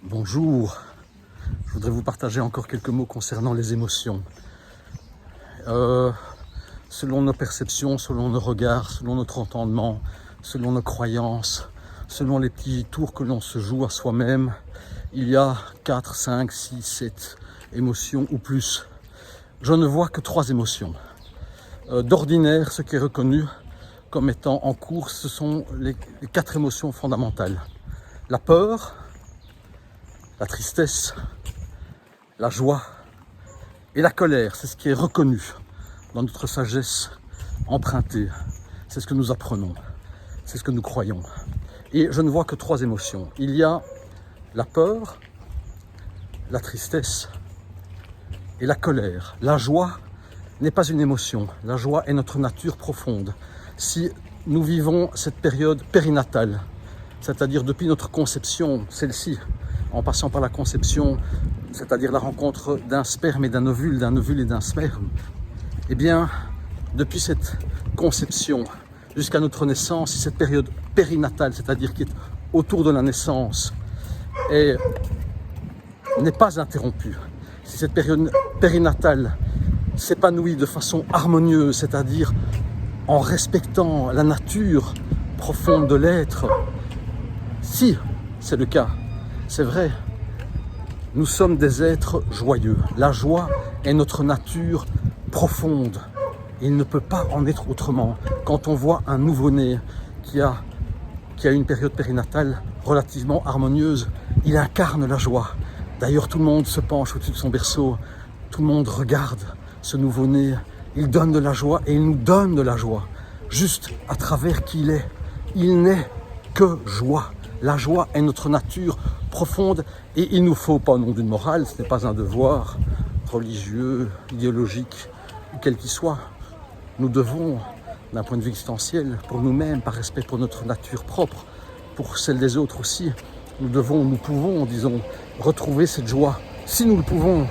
Bonjour, je voudrais vous partager encore quelques mots concernant les émotions. Selon nos perceptions, selon nos regards, selon notre entendement, selon nos croyances, selon les petits tours que l'on se joue à soi-même, il y a 4, 5, 6, 7 émotions ou plus. Je ne vois que 3 émotions. D'ordinaire, ce qui est reconnu comme étant en cours, ce sont les 4 émotions fondamentales. La peur, la tristesse, la joie et la colère. C'est ce qui est reconnu dans notre sagesse empruntée. C'est ce que nous apprenons, c'est ce que nous croyons. Et je ne vois que 3 émotions. Il y a la peur, la tristesse et la colère. La joie n'est pas une émotion. La joie est notre nature profonde. Si nous vivons cette période périnatale, c'est-à-dire depuis notre conception, celle-ci, en passant par la conception, c'est-à-dire la rencontre d'un sperme et d'un ovule et d'un sperme, eh bien, depuis cette conception jusqu'à notre naissance, si cette période périnatale, c'est-à-dire qui est autour de la naissance, n'est pas interrompue, si cette période périnatale s'épanouit de façon harmonieuse, c'est-à-dire en respectant la nature profonde de l'être, si c'est le cas, c'est vrai, nous sommes des êtres joyeux. La joie est notre nature profonde. Il ne peut pas en être autrement. Quand on voit un nouveau-né qui a une période périnatale relativement harmonieuse, il incarne la joie. D'ailleurs, tout le monde se penche au-dessus de son berceau. Tout le monde regarde ce nouveau-né. Il donne de la joie et il nous donne de la joie. Juste à travers qui il est. Il n'est que joie. La joie est notre nature profonde et il nous faut, pas au nom d'une morale, ce n'est pas un devoir religieux, idéologique, quel qu'il soit. Nous devons, d'un point de vue existentiel, pour nous-mêmes, par respect pour notre nature propre, pour celle des autres aussi, nous pouvons, disons, retrouver cette joie. Si nous le pouvons,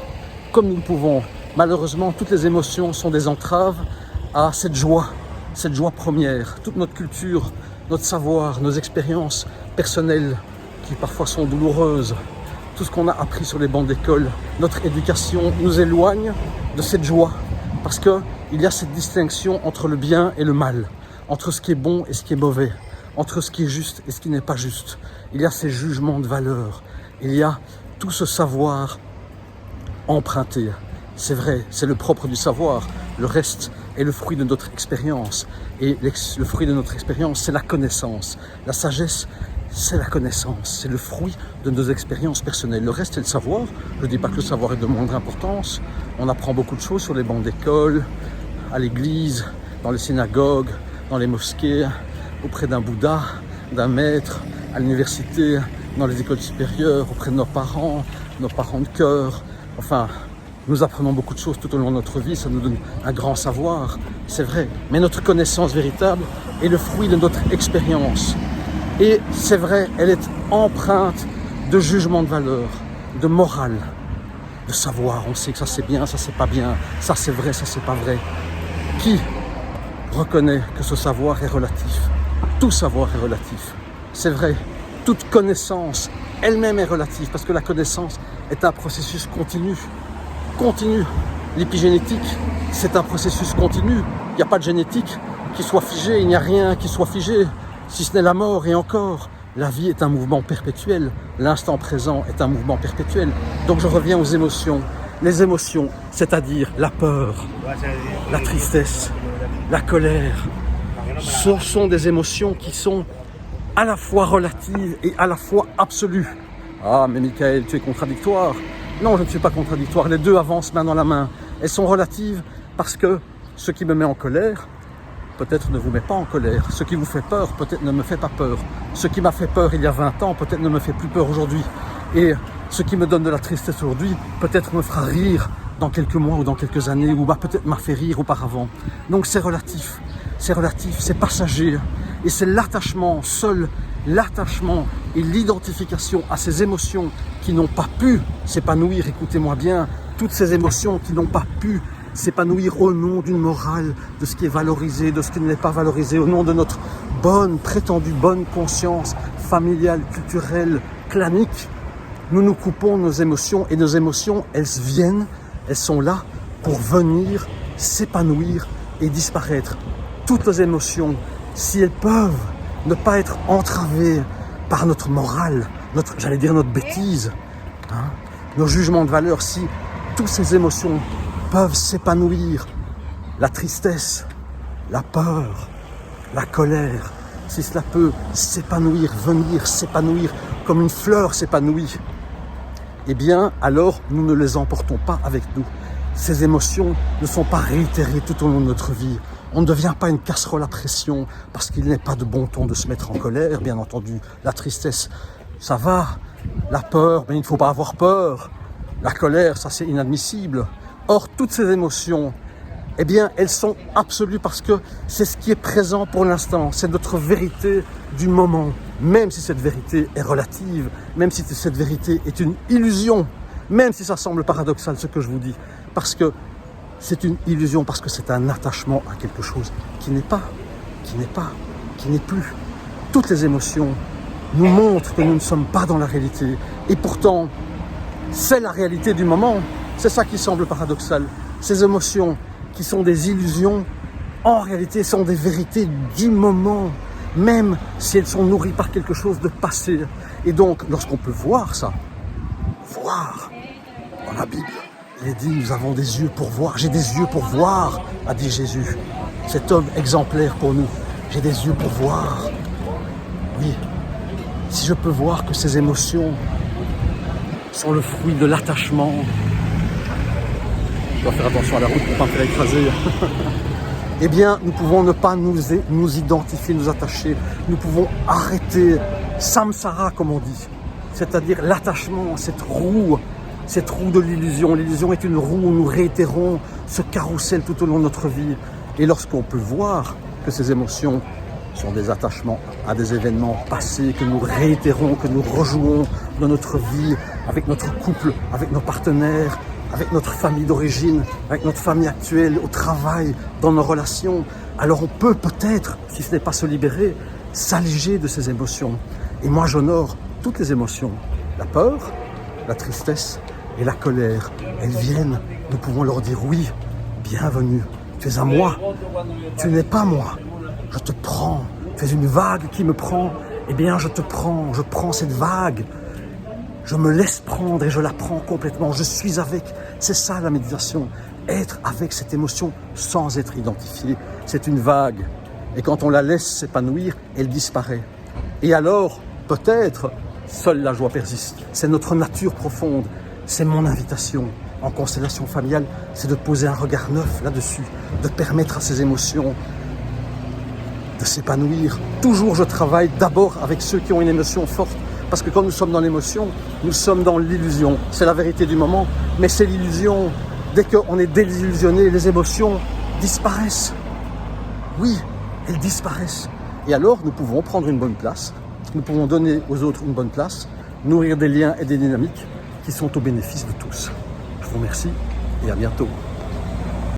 comme nous le pouvons, malheureusement, toutes les émotions sont des entraves à cette joie première. Toute notre culture, notre savoir, nos expériences personnelles, qui parfois sont douloureuses, tout ce qu'on a appris sur les bancs d'école, notre éducation nous éloigne de cette joie. Parce qu'il y a cette distinction entre le bien et le mal, entre ce qui est bon et ce qui est mauvais, entre ce qui est juste et ce qui n'est pas juste. Il y a ces jugements de valeur, il y a tout ce savoir emprunté. C'est vrai, c'est le propre du savoir. Le reste est le fruit de notre expérience. Et le fruit de notre expérience, c'est la connaissance. La sagesse, c'est la connaissance. C'est le fruit de nos expériences personnelles. Le reste, c'est le savoir. Je ne dis pas que le savoir est de moindre importance. On apprend beaucoup de choses sur les bancs d'école, à l'église, dans les synagogues, dans les mosquées, auprès d'un Bouddha, d'un maître, à l'université, dans les écoles supérieures, auprès de nos parents de cœur. Enfin, nous apprenons beaucoup de choses tout au long de notre vie, ça nous donne un grand savoir, c'est vrai. Mais notre connaissance véritable est le fruit de notre expérience. Et c'est vrai, elle est empreinte de jugement de valeur, de morale, de savoir. On sait que ça c'est bien, ça c'est pas bien, ça c'est vrai, ça c'est pas vrai. Qui reconnaît que ce savoir est relatif? Tout savoir est relatif. C'est vrai, toute connaissance elle-même est relative parce que la connaissance est un processus continu. L'épigénétique, c'est un processus continu. Il n'y a pas de génétique qui soit figée, il n'y a rien qui soit figé, si ce n'est la mort et encore. La vie est un mouvement perpétuel, l'instant présent est un mouvement perpétuel. Donc je reviens aux émotions. Les émotions, c'est-à-dire la peur, la tristesse, la colère, ce sont des émotions qui sont à la fois relatives et à la fois absolues. Ah, mais Michael, tu es contradictoire. Non, je ne suis pas contradictoire. Les deux avancent main dans la main. Elles sont relatives parce que ce qui me met en colère, peut-être ne vous met pas en colère. Ce qui vous fait peur, peut-être ne me fait pas peur. Ce qui m'a fait peur il y a 20 ans, peut-être ne me fait plus peur aujourd'hui. Et ce qui me donne de la tristesse aujourd'hui, peut-être me fera rire dans quelques mois ou dans quelques années, ou peut-être m'a fait rire auparavant. Donc c'est relatif, c'est passager. Et c'est l'attachement, seul l'attachement et l'identification à ces émotions qui n'ont pas pu s'épanouir, écoutez-moi bien, toutes ces émotions qui n'ont pas pu s'épanouir au nom d'une morale, de ce qui est valorisé, de ce qui ne l'est pas valorisé, au nom de notre prétendue bonne conscience familiale, culturelle, clanique, nous nous coupons nos émotions et nos émotions, elles sont là pour venir s'épanouir et disparaître. Toutes nos émotions, si elles peuvent ne pas être entravées par notre morale, notre bêtise, nos jugements de valeur, si toutes ces émotions peuvent s'épanouir, la tristesse, la peur, la colère, si cela peut s'épanouir, venir s'épanouir comme une fleur s'épanouit, eh bien alors nous ne les emportons pas avec nous. Ces émotions ne sont pas réitérées tout au long de notre vie. On ne devient pas une casserole à pression parce qu'il n'est pas de bon ton de se mettre en colère, bien entendu. La tristesse, ça va. La peur, mais il ne faut pas avoir peur. La colère, ça c'est inadmissible. Or, toutes ces émotions, eh bien, elles sont absolues parce que c'est ce qui est présent pour l'instant. C'est notre vérité du moment. Même si cette vérité est relative, même si cette vérité est une illusion, même si ça semble paradoxal ce que je vous dis, parce que c'est une illusion, parce que c'est un attachement à quelque chose qui n'est plus. Toutes les émotions nous montrent que nous ne sommes pas dans la réalité. Et pourtant, c'est la réalité du moment. C'est ça qui semble paradoxal. Ces émotions qui sont des illusions, en réalité sont des vérités du moment, même si elles sont nourries par quelque chose de passé. Et donc, lorsqu'on peut voir ça, dans la Bible, il est dit, nous avons des yeux pour voir. J'ai des yeux pour voir, a dit Jésus. Cet homme exemplaire pour nous. J'ai des yeux pour voir. Oui, si je peux voir que ces émotions sont le fruit de l'attachement. Je dois faire attention à la route pour ne pas me faire écraser. Eh bien, nous pouvons ne pas nous identifier, nous attacher. Nous pouvons arrêter samsara, comme on dit. C'est-à-dire l'attachement, cette roue de l'illusion. L'illusion est une roue où nous réitérons ce carrousel tout au long de notre vie. Et lorsqu'on peut voir que ces émotions sont des attachements à des événements passés, que nous réitérons, que nous rejouons dans notre vie, avec notre couple, avec nos partenaires, avec notre famille d'origine, avec notre famille actuelle, au travail, dans nos relations, alors on peut peut-être, si ce n'est pas se libérer, s'alléger de ces émotions. Et moi j'honore toutes les émotions, la peur, la tristesse et la colère. Elles viennent, nous pouvons leur dire oui, bienvenue, tu es à moi, tu n'es pas moi, je te prends, tu es une vague qui me prend, eh bien je te prends, je prends cette vague. Je me laisse prendre et je la prends complètement. Je suis avec. C'est ça la méditation. Être avec cette émotion sans être identifié. C'est une vague. Et quand on la laisse s'épanouir, elle disparaît. Et alors, peut-être, seule la joie persiste. C'est notre nature profonde. C'est mon invitation en constellation familiale. C'est de poser un regard neuf là-dessus. De permettre à ces émotions de s'épanouir. Toujours, je travaille d'abord avec ceux qui ont une émotion forte. Parce que quand nous sommes dans l'émotion, nous sommes dans l'illusion. C'est la vérité du moment, mais c'est l'illusion. Dès qu'on est désillusionné, les émotions disparaissent. Oui, elles disparaissent. Et alors, nous pouvons prendre une bonne place. Nous pouvons donner aux autres une bonne place, nourrir des liens et des dynamiques qui sont au bénéfice de tous. Je vous remercie et à bientôt.